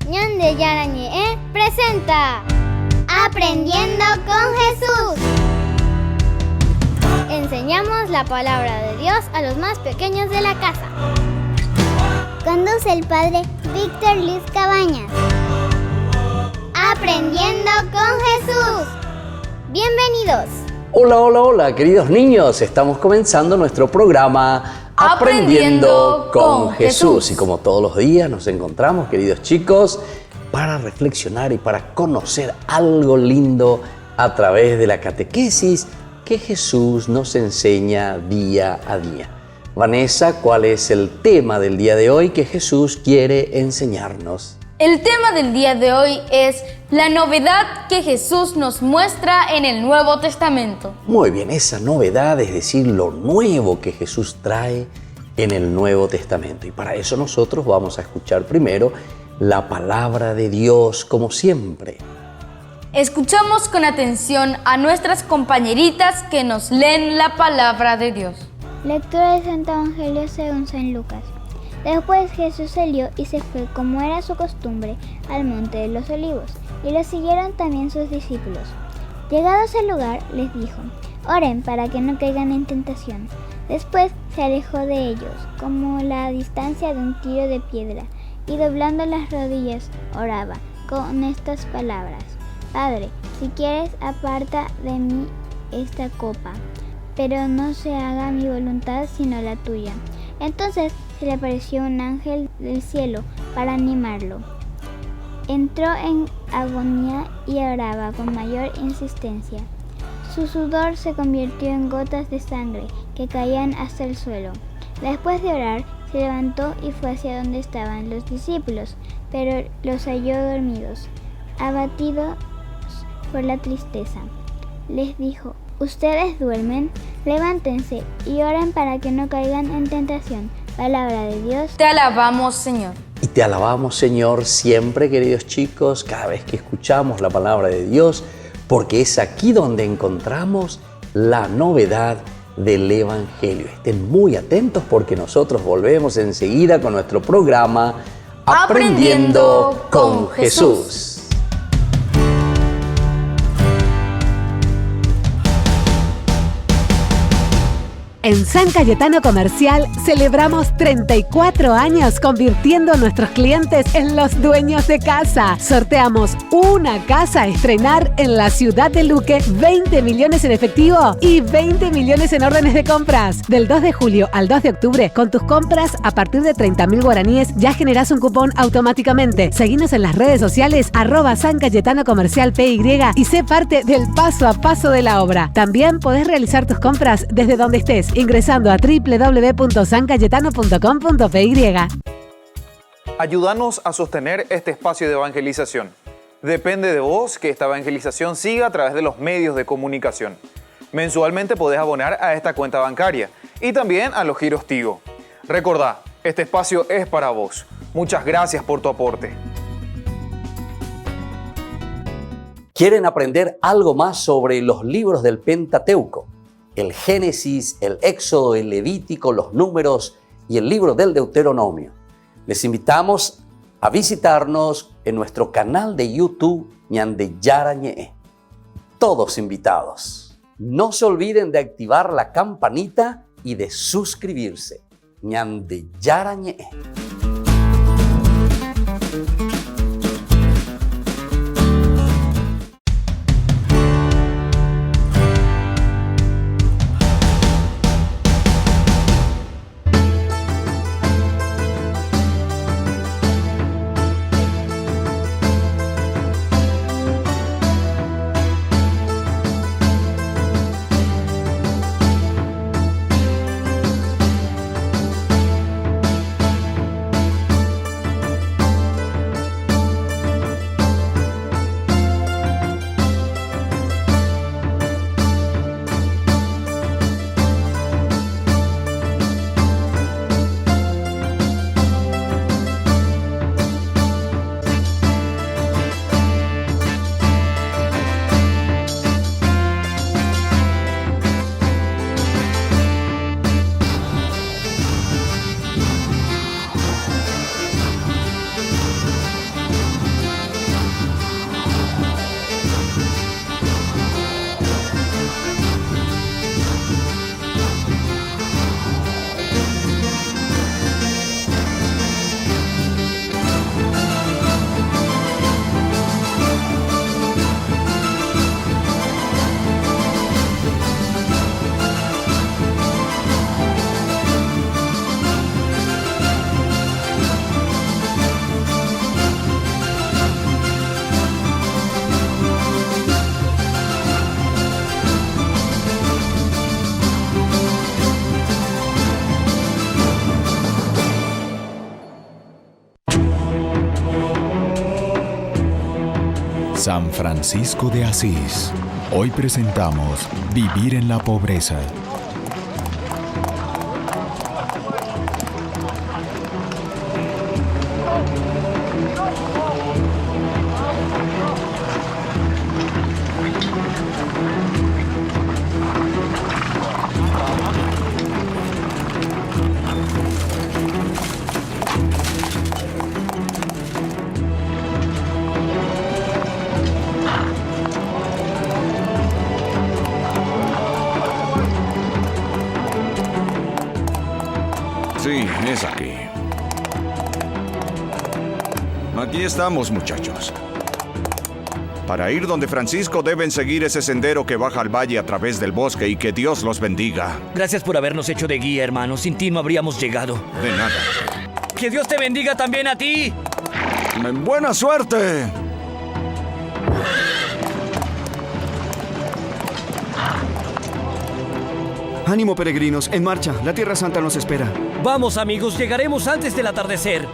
Ñande Yarañe presenta Aprendiendo con Jesús. Enseñamos la palabra de Dios a los más pequeños de la casa. Conduce el padre Víctor Luis Cabañas. Aprendiendo con Jesús. Bienvenidos. Hola, queridos niños. Estamos comenzando nuestro programa Aprendiendo con Jesús. Y como todos los días nos encontramos, queridos chicos, para reflexionar y para conocer algo lindo a través de la catequesis que Jesús nos enseña día a día. Vanessa, ¿cuál es el tema del día de hoy que Jesús quiere enseñarnos? El tema del día de hoy es la novedad que Jesús nos muestra en el Nuevo Testamento. Muy bien, esa novedad, es decir, lo nuevo que Jesús trae en el Nuevo Testamento. Y para eso nosotros vamos a escuchar primero la palabra de Dios, como siempre. Escuchamos con atención a nuestras compañeritas que nos leen la palabra de Dios. Lectura del Santo Evangelio según San Lucas. Después Jesús salió y se fue, como era su costumbre, al monte de los Olivos, y lo siguieron también sus discípulos. Llegados al lugar, les dijo: oren para que no caigan en tentación. Después se alejó de ellos, como la distancia de un tiro de piedra, y doblando las rodillas, oraba con estas palabras: Padre, si quieres, aparta de mí esta copa, pero no se haga mi voluntad sino la tuya. Entonces se le apareció un ángel del cielo para animarlo. Entró en agonía y oraba con mayor insistencia. Su sudor se convirtió en gotas de sangre que caían hasta el suelo. Después de orar, se levantó y fue hacia donde estaban los discípulos, pero los halló dormidos, abatidos por la tristeza. Les dijo: ¿ustedes duermen? Levántense y oren para que no caigan en tentación. Palabra de Dios. Te alabamos, Señor. Y te alabamos, Señor, siempre, queridos chicos, cada vez que escuchamos la palabra de Dios, porque es aquí donde encontramos la novedad del Evangelio. Estén muy atentos porque nosotros volvemos enseguida con nuestro programa Aprendiendo con Jesús. En San Cayetano Comercial celebramos 34 años convirtiendo a nuestros clientes en los dueños de casa. Sorteamos una casa a estrenar en la ciudad de Luque, 20 millones en efectivo y 20 millones en órdenes de compras. Del 2 de julio al 2 de octubre, con tus compras a partir de 30.000 guaraníes ya generás un cupón automáticamente. Seguinos en las redes sociales @San Cayetano Comercial PY y sé parte del paso a paso de la obra. También podés realizar tus compras desde donde estés, ingresando a www.sancayetano.com.py. Ayúdanos a sostener este espacio de evangelización. Depende de vos que esta evangelización siga a través de los medios de comunicación. Mensualmente podés abonar a esta cuenta bancaria y también a los giros Tigo. Recordá, este espacio es para vos. Muchas gracias por tu aporte. ¿Quieren aprender algo más sobre los libros del Pentateuco? El Génesis, el Éxodo, el Levítico, los Números y el libro del Deuteronomio. Les invitamos a visitarnos en nuestro canal de YouTube Ñande Yarañe. Todos invitados. No se olviden de activar la campanita y de suscribirse. Ñande Yarañe. San Francisco de Asís. Hoy presentamos Vivir en la pobreza. Sí, es aquí. Aquí estamos, muchachos. Para ir donde Francisco deben seguir ese sendero que baja al valle a través del bosque y que Dios los bendiga. Gracias por habernos hecho de guía, hermano. Sin ti no habríamos llegado. De nada. ¡Que Dios te bendiga también a ti! ¡Buena suerte! Ánimo, peregrinos, en marcha. La Tierra Santa nos espera. Vamos, amigos, llegaremos antes del atardecer.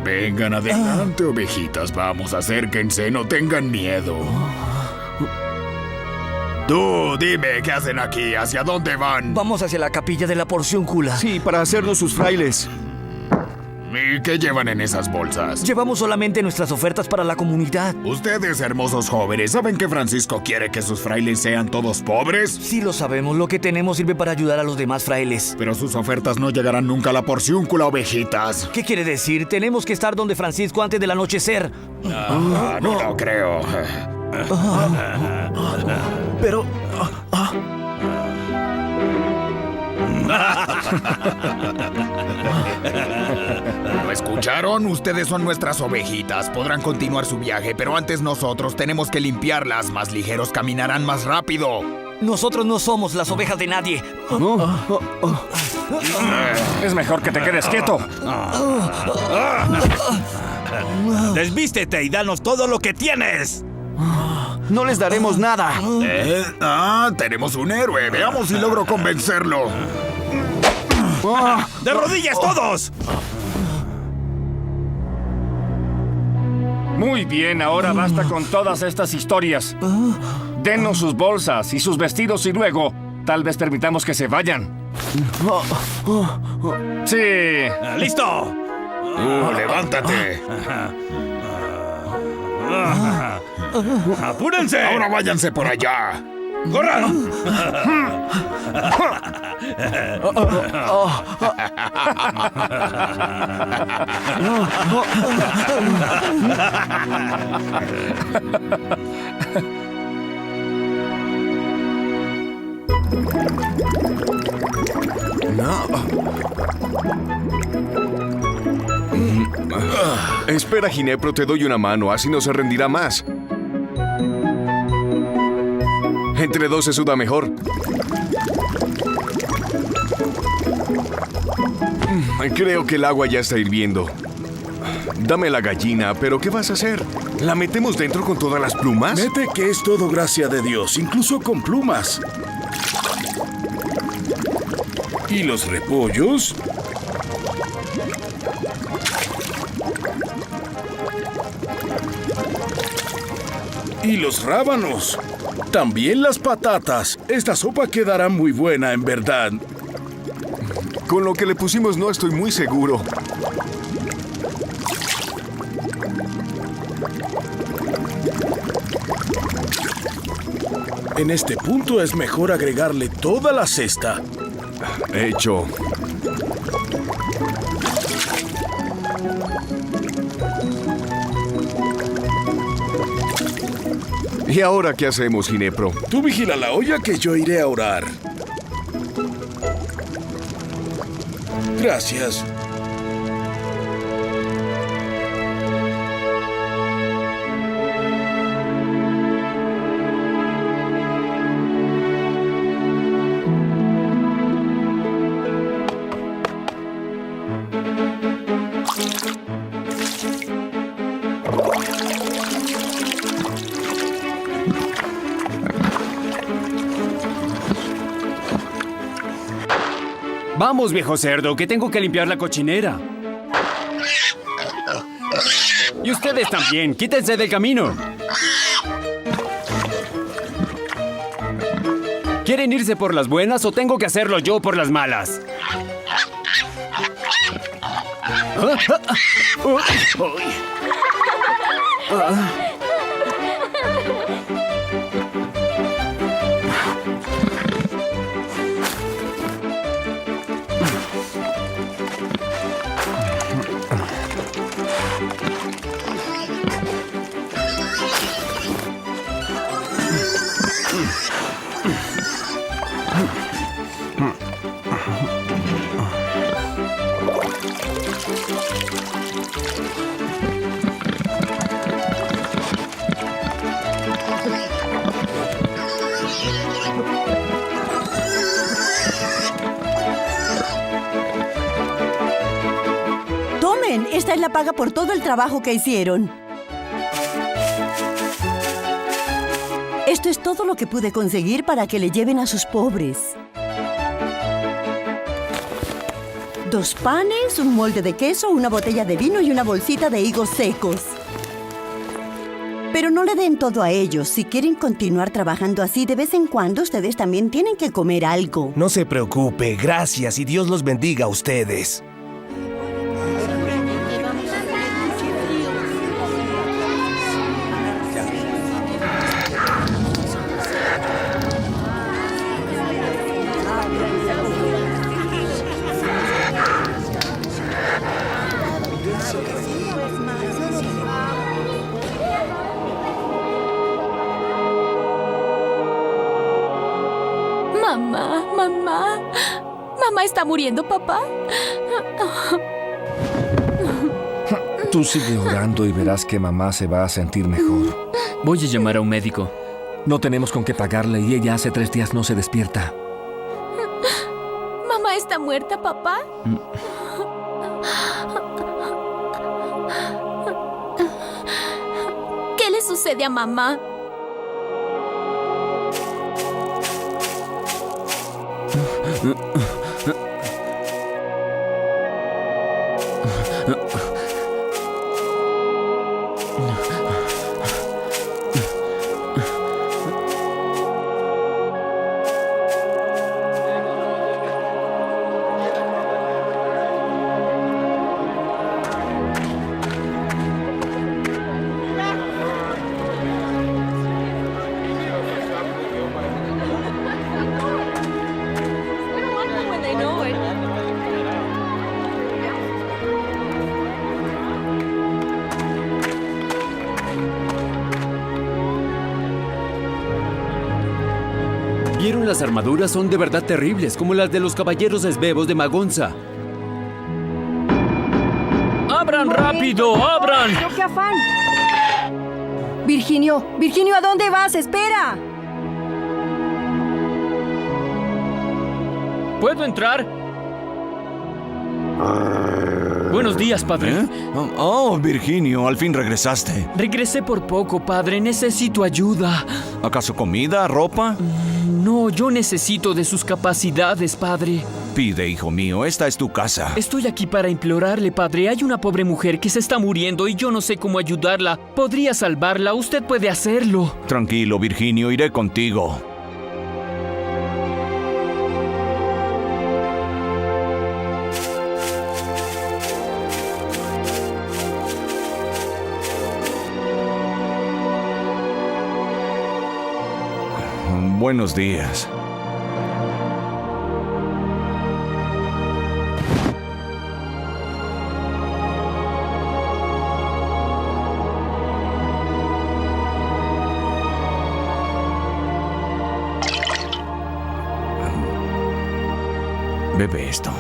Vengan adelante, ovejitas. Vamos, acérquense, no tengan miedo. Tú, dime, ¿qué hacen aquí? ¿Hacia dónde van? Vamos hacia la capilla de la Porciúncula. Sí, para hacernos sus frailes. ¿Y qué llevan en esas bolsas? Llevamos solamente nuestras ofertas para la comunidad. Ustedes, hermosos jóvenes, ¿saben que Francisco quiere que sus frailes sean todos pobres? Sí lo sabemos, lo que tenemos sirve para ayudar a los demás frailes. Pero sus ofertas no llegarán nunca a la Porciúncula, ovejitas. ¿Qué quiere decir? Tenemos que estar donde Francisco antes del anochecer. No lo creo. Pero... ¿Lo escucharon? Ustedes son nuestras ovejitas. Podrán continuar su viaje, pero antes nosotros tenemos que limpiarlas. Más ligeros caminarán más rápido. Nosotros no somos las ovejas de nadie. Es mejor que te quedes quieto. Desvístete y danos todo lo que tienes. No les daremos nada. Tenemos un héroe. Veamos si logro convencerlo. ¡De rodillas todos! Muy bien, ahora basta con todas estas historias. Denos sus bolsas y sus vestidos y luego tal vez permitamos que se vayan. Sí. ¡Listo! Levántate. ¡Apúrense! Ahora váyanse por allá. ¡Corran! Espera, Ginepro, te doy una mano, así no se rendirá más. Entre dos se suda mejor. Creo que el agua ya está hirviendo. Dame la gallina, pero ¿qué vas a hacer? ¿La metemos dentro con todas las plumas? Mete que es todo gracia de Dios, incluso con plumas. ¿Y los repollos? ¿Y los rábanos? También las patatas. Esta sopa quedará muy buena, en verdad. Con lo que le pusimos no estoy muy seguro. En este punto es mejor agregarle toda la cesta. Hecho. ¿Y ahora qué hacemos, Ginepro? Tú vigila la olla que yo iré a orar. Gracias. Vamos, viejo cerdo, que tengo que limpiar la cochinera. Y ustedes también, quítense del camino. ¿Quieren irse por las buenas o tengo que hacerlo yo por las malas? Tomen, esta es la paga por todo el trabajo que hicieron. Esto es todo lo que pude conseguir para que le lleven a sus pobres. 2 panes, un molde de queso, una botella de vino y una bolsita de higos secos. Pero no le den todo a ellos. Si quieren continuar trabajando así, de vez en cuando ustedes también tienen que comer algo. No se preocupe, gracias y Dios los bendiga a ustedes. Mamá está muriendo, papá. Tú sigue orando y verás que mamá se va a sentir mejor. Voy a llamar a un médico. No tenemos con qué pagarle y ella hace 3 días no se despierta. ¿Mamá está muerta, papá? ¿Qué le sucede a mamá? ¿Vieron las armaduras? Son de verdad terribles, como las de los caballeros esbebos de Magonza. ¡Abran rápido! ¡Abran! ¡Pero qué afán! Virginio, ¿a dónde vas? ¡Espera! ¿Puedo entrar? Buenos días, padre. Oh, Virginio, al fin regresaste. Regresé por poco, padre. Necesito ayuda. ¿Acaso comida, ropa? No, yo necesito de sus capacidades, padre. Pide, hijo mío, esta es tu casa. Estoy aquí para implorarle, padre. Hay una pobre mujer que se está muriendo y yo no sé cómo ayudarla. ¿Podría salvarla? Usted puede hacerlo. Tranquilo, Virginio, iré contigo. Buenos días. Bebe esto.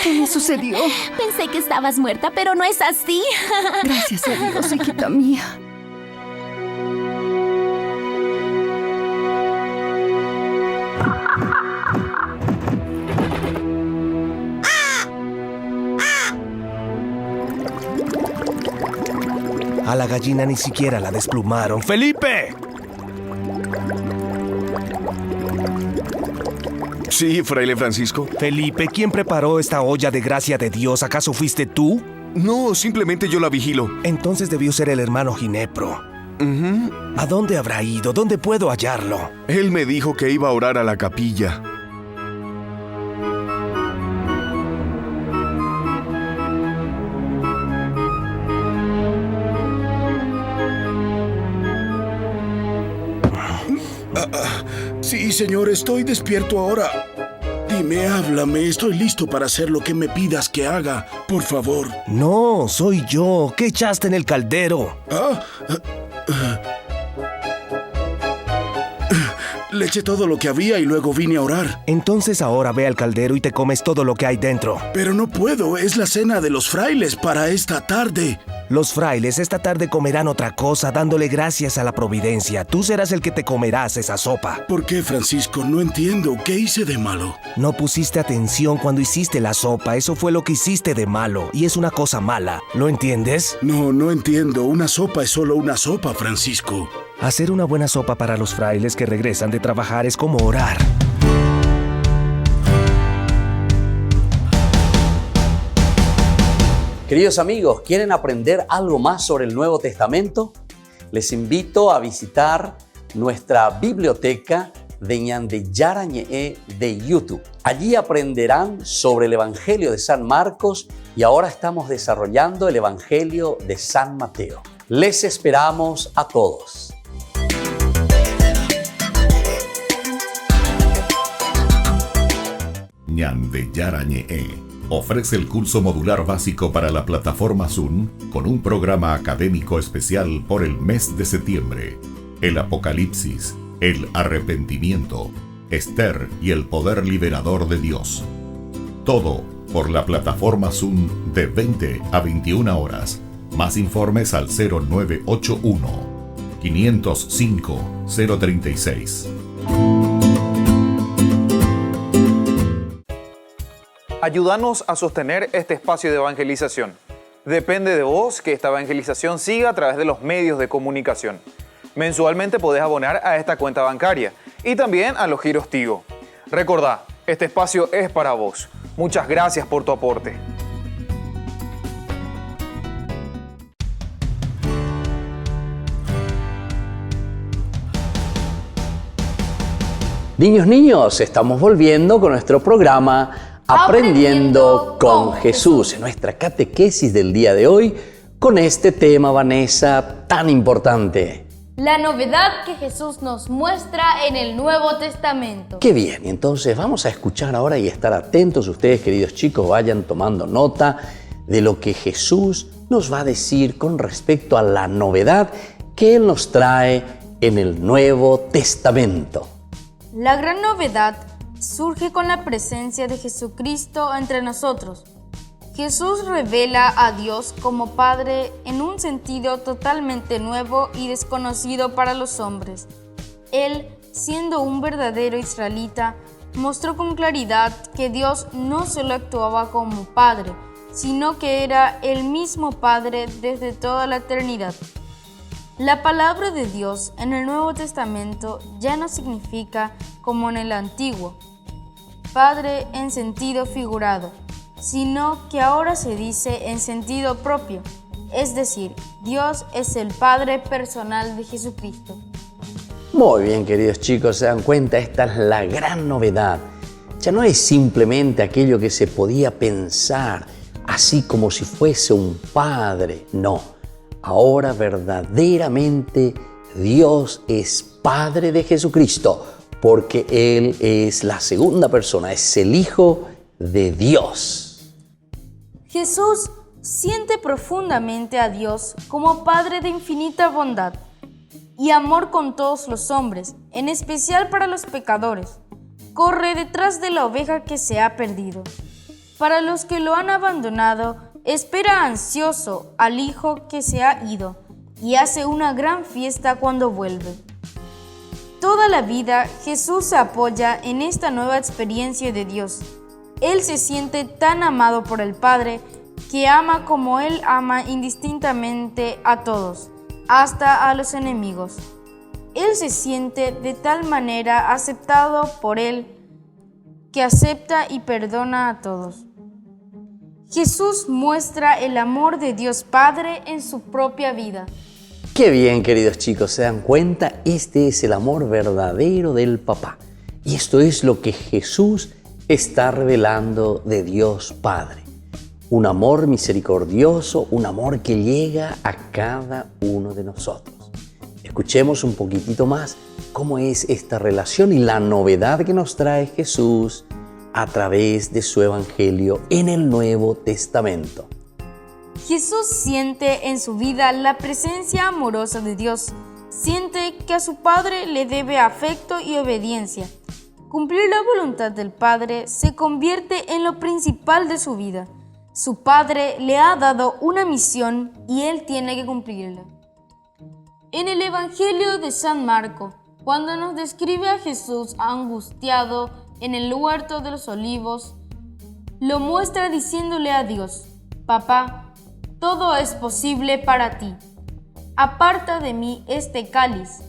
¿Qué me sucedió? Pensé que estabas muerta, pero no es así. Gracias a Dios, hijita mía. gallina ni siquiera la desplumaron. ¡Felipe! Sí, fraile Francisco. Felipe, ¿quién preparó esta olla de gracia de Dios? ¿Acaso fuiste tú? No, simplemente yo la vigilo. Entonces debió ser el hermano Ginepro. ¿A dónde habrá ido? ¿Dónde puedo hallarlo? Él me dijo que iba a orar a la capilla. Sí, señor, estoy despierto ahora. Dime, háblame, estoy listo para hacer lo que me pidas que haga, por favor. No, soy yo. ¿Qué echaste en el caldero? Le eché todo lo que había y luego vine a orar. Entonces ahora ve al caldero y te comes todo lo que hay dentro. Pero no puedo, es la cena de los frailes para esta tarde. Los frailes esta tarde comerán otra cosa, dándole gracias a la providencia. Tú serás el que te comerás esa sopa. ¿Por qué, Francisco? No entiendo. ¿Qué hice de malo? No pusiste atención cuando hiciste la sopa. Eso fue lo que hiciste de malo. Y es una cosa mala. ¿Lo entiendes? No, no entiendo. Una sopa es solo una sopa, Francisco. Hacer una buena sopa para los frailes que regresan de trabajar es como orar. Queridos amigos, ¿quieren aprender algo más sobre el Nuevo Testamento? Les invito a visitar nuestra biblioteca de Ñande Yarañe de YouTube. Allí aprenderán sobre el Evangelio de San Marcos y ahora estamos desarrollando el Evangelio de San Mateo. Les esperamos a todos. Ñande Yarañe ofrece el curso modular básico para la plataforma Zoom con un programa académico especial por el mes de septiembre. El Apocalipsis, el arrepentimiento, Esther y el poder liberador de Dios. Todo por la plataforma Zoom de 20 a 21 horas. Más informes al 0981 505 036. Ayúdanos a sostener este espacio de evangelización. Depende de vos que esta evangelización siga a través de los medios de comunicación. Mensualmente podés abonar a esta cuenta bancaria y también a los giros Tigo. Recordá, este espacio es para vos. Muchas gracias por tu aporte. Niños, estamos volviendo con nuestro programa Aprendiendo con Jesús, en nuestra catequesis del día de hoy, con este tema, Vanessa, tan importante. La novedad que Jesús nos muestra en el Nuevo Testamento. Qué bien, y entonces vamos a escuchar ahora y estar atentos. Ustedes, queridos chicos, vayan tomando nota de lo que Jesús nos va a decir con respecto a la novedad que Él nos trae en el Nuevo Testamento. La gran novedad surge con la presencia de Jesucristo entre nosotros. Jesús revela a Dios como Padre en un sentido totalmente nuevo y desconocido para los hombres. Él, siendo un verdadero israelita, mostró con claridad que Dios no solo actuaba como Padre, sino que era el mismo Padre desde toda la eternidad. La palabra de Dios en el Nuevo Testamento ya no significa, como en el Antiguo, Padre en sentido figurado, sino que ahora se dice en sentido propio, es decir, Dios es el Padre personal de Jesucristo. Muy bien, queridos chicos, se dan cuenta, esta es la gran novedad. Ya no es simplemente aquello que se podía pensar, así como si fuese un padre, no. Ahora verdaderamente Dios es Padre de Jesucristo, porque Él es la segunda persona, es el Hijo de Dios. Jesús siente profundamente a Dios como Padre de infinita bondad y amor con todos los hombres, en especial para los pecadores. Corre detrás de la oveja que se ha perdido. Para los que lo han abandonado, espera ansioso al Hijo que se ha ido y hace una gran fiesta cuando vuelve. Toda la vida Jesús se apoya en esta nueva experiencia de Dios. Él se siente tan amado por el Padre que ama como Él ama indistintamente a todos. hasta a los enemigos. Él se siente de tal manera aceptado por Él que acepta y perdona a todos. Jesús muestra el amor de Dios Padre en su propia vida. Qué bien, queridos chicos, ¿se dan cuenta? Este es el amor verdadero del papá. Y esto es lo que Jesús está revelando de Dios Padre. Un amor misericordioso, un amor que llega a cada uno de nosotros. Escuchemos un poquitito más cómo es esta relación y la novedad que nos trae Jesús a través de su Evangelio en el Nuevo Testamento. Jesús siente en su vida la presencia amorosa de Dios. Siente que a su Padre le debe afecto y obediencia. Cumplir la voluntad del Padre se convierte en lo principal de su vida. Su Padre le ha dado una misión y Él tiene que cumplirla. En el Evangelio de San Marcos, cuando nos describe a Jesús angustiado en el huerto de los olivos, lo muestra diciéndole a Dios: Papá, todo es posible para ti. Aparta de mí este cáliz,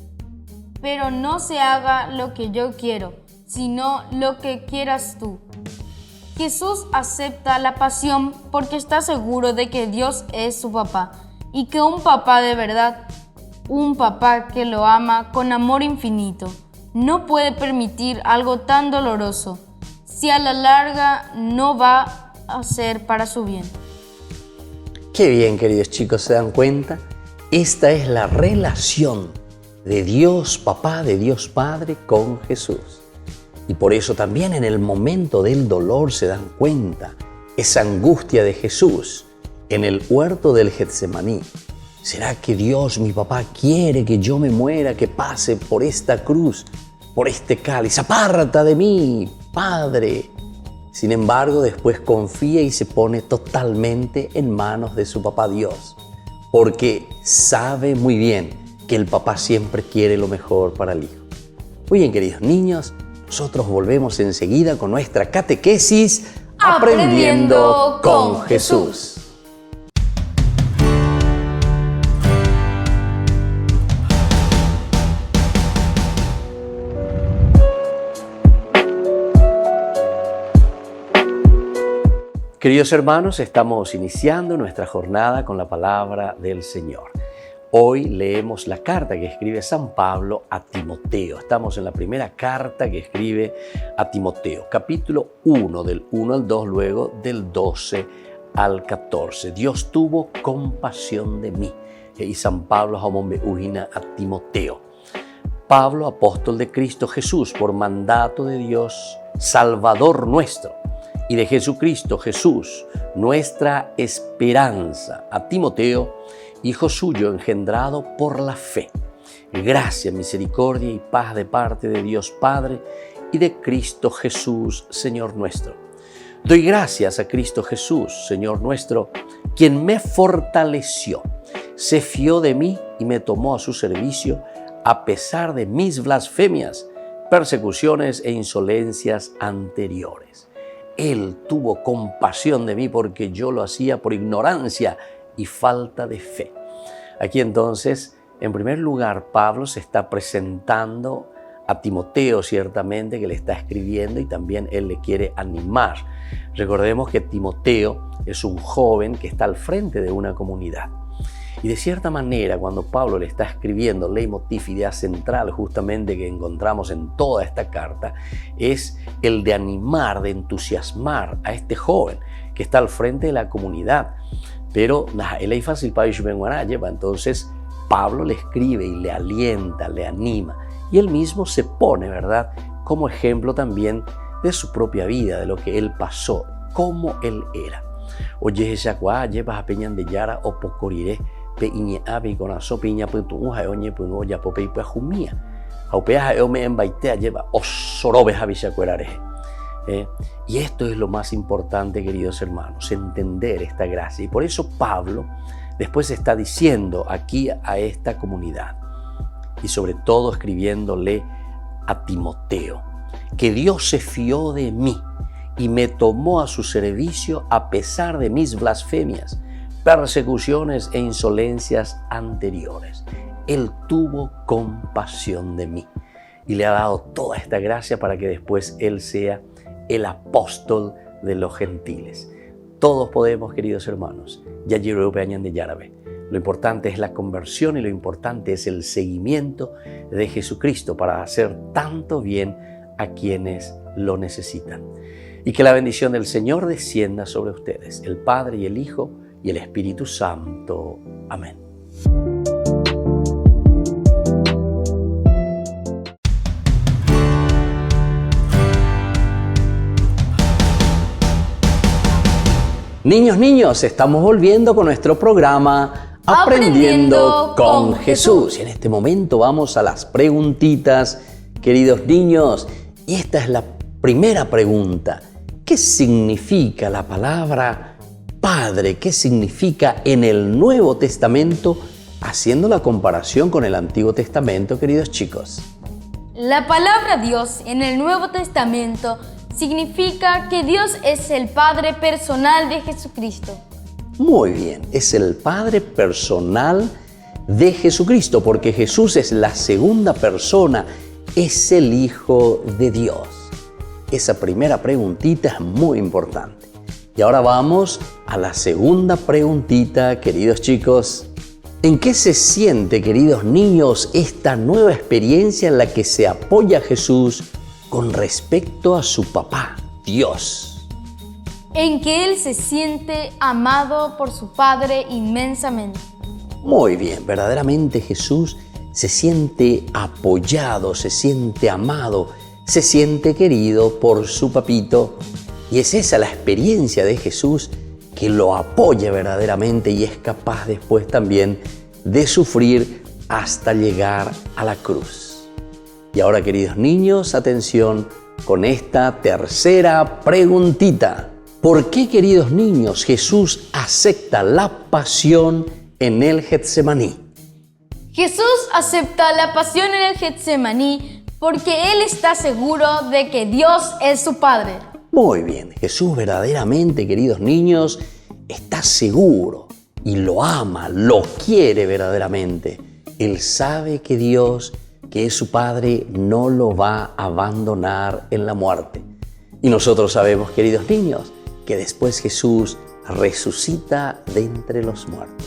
pero no se haga lo que yo quiero, sino lo que quieras tú. Jesús acepta la pasión porque está seguro de que Dios es su papá y que un papá de verdad, un papá que lo ama con amor infinito, no puede permitir algo tan doloroso si a la larga no va a ser para su bien. Qué bien, queridos chicos, ¿se dan cuenta? Esta es la relación de Dios Papá, de Dios Padre con Jesús. Y por eso también en el momento del dolor se dan cuenta esa angustia de Jesús en el huerto del Getsemaní. ¿Será que Dios, mi papá, quiere que yo me muera, que pase por esta cruz, por este cáliz? ¡Aparta de mí, Padre! Sin embargo, después confía y se pone totalmente en manos de su papá Dios, porque sabe muy bien que el papá siempre quiere lo mejor para el hijo. Muy bien, queridos niños, nosotros volvemos enseguida con nuestra catequesis Aprendiendo con Jesús. Queridos hermanos, estamos iniciando nuestra jornada con la palabra del Señor. Hoy leemos la carta que escribe San Pablo a Timoteo. Estamos en la primera carta que escribe a Timoteo, capítulo 1, del 1 al 2, luego del 12 al 14. Dios tuvo compasión de mí. Y San Pablo jamombe ujina a Timoteo. Pablo, apóstol de Cristo Jesús, por mandato de Dios, Salvador nuestro, y de Jesucristo Jesús, nuestra esperanza, a Timoteo, hijo suyo engendrado por la fe. Gracia, misericordia y paz de parte de Dios Padre y de Cristo Jesús, Señor nuestro. Doy gracias a Cristo Jesús, Señor nuestro, quien me fortaleció, se fió de mí y me tomó a su servicio a pesar de mis blasfemias, persecuciones e insolencias anteriores. Él tuvo compasión de mí porque yo lo hacía por ignorancia y falta de fe. Aquí entonces, en primer lugar, Pablo se está presentando a Timoteo, ciertamente, que le está escribiendo, y también él le quiere animar. Recordemos que Timoteo es un joven que está al frente de una comunidad. Y de cierta manera, cuando Pablo le está escribiendo, leitmotiv, idea central justamente que encontramos en toda esta carta, es el de animar, de entusiasmar a este joven que está al frente de la comunidad. Pero él es fácil para lleva. Entonces Pablo le escribe y le alienta, le anima. Y él mismo se pone, ¿verdad?, como ejemplo también de su propia vida, de lo que él pasó, cómo él era. Oye, esa lleva a peñan de yara o pocoriré. Pe iñe abe con aso piña puntu oñe puno ya popei pues jumía. Aupea me embaitea lleva osorobe javishacuerare. Y esto es lo más importante, queridos hermanos, entender esta gracia. Y por eso Pablo después está diciendo aquí a esta comunidad, y sobre todo escribiéndole a Timoteo, que Dios se fió de mí y me tomó a su servicio a pesar de mis blasfemias, persecuciones e insolencias anteriores. Él tuvo compasión de mí y le ha dado toda esta gracia para que después Él sea el apóstol de los gentiles. Todos podemos, queridos hermanos. Yajiru Peñan de Yarabe. Lo importante es la conversión y lo importante es el seguimiento de Jesucristo para hacer tanto bien a quienes lo necesitan. Y que la bendición del Señor descienda sobre ustedes, el Padre y el Hijo y el Espíritu Santo. Amén. Niños, estamos volviendo con nuestro programa Aprendiendo con Jesús. Y en este momento vamos a las preguntitas, queridos niños. Y esta es la primera pregunta. ¿Qué significa la palabra Padre? ¿Qué significa en el Nuevo Testamento? Haciendo la comparación con el Antiguo Testamento, queridos chicos. La palabra Dios en el Nuevo Testamento significa que Dios es el Padre personal de Jesucristo. Muy bien, es el Padre personal de Jesucristo, porque Jesús es la segunda persona, es el Hijo de Dios. Esa primera preguntita es muy importante. Y ahora vamos a la segunda preguntita, queridos chicos. ¿En qué se siente, queridos niños, esta nueva experiencia en la que se apoya Jesús con respecto a su papá, Dios? En que Él se siente amado por su Padre inmensamente. Muy bien, verdaderamente Jesús se siente apoyado, se siente amado, se siente querido por su papito. Y es esa la experiencia de Jesús, que lo apoya verdaderamente y es capaz después también de sufrir hasta llegar a la cruz. Y ahora, queridos niños, atención con esta tercera preguntita. ¿Por qué, queridos niños, Jesús acepta la pasión en el Getsemaní? Jesús acepta la pasión en el Getsemaní porque Él está seguro de que Dios es su Padre. Muy bien, Jesús verdaderamente, queridos niños, está seguro y lo ama, lo quiere verdaderamente. Él sabe que Dios, que es su Padre, no lo va a abandonar en la muerte. Y nosotros sabemos, queridos niños, que después Jesús resucita de entre los muertos.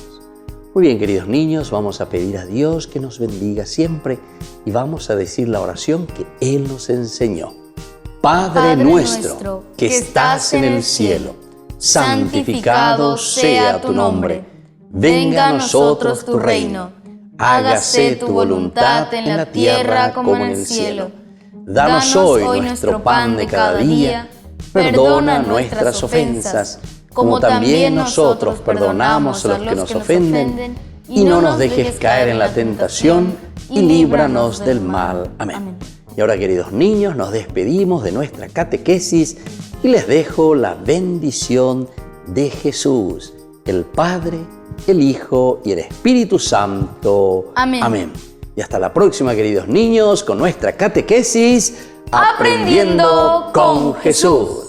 Muy bien, queridos niños, vamos a pedir a Dios que nos bendiga siempre y vamos a decir la oración que Él nos enseñó. Padre nuestro, que estás en el cielo, santificado sea tu nombre. Venga a nosotros tu reino. Hágase tu voluntad en la tierra como en el cielo. Danos hoy nuestro pan de cada día. Perdona nuestras ofensas, como también nosotros perdonamos a los que nos ofenden. Y no nos dejes caer en la tentación y líbranos del mal. Amén. Y ahora, queridos niños, nos despedimos de nuestra catequesis y les dejo la bendición de Jesús, el Padre, el Hijo y el Espíritu Santo. Amén. Amén. Y hasta la próxima, queridos niños, con nuestra catequesis Aprendiendo con Jesús.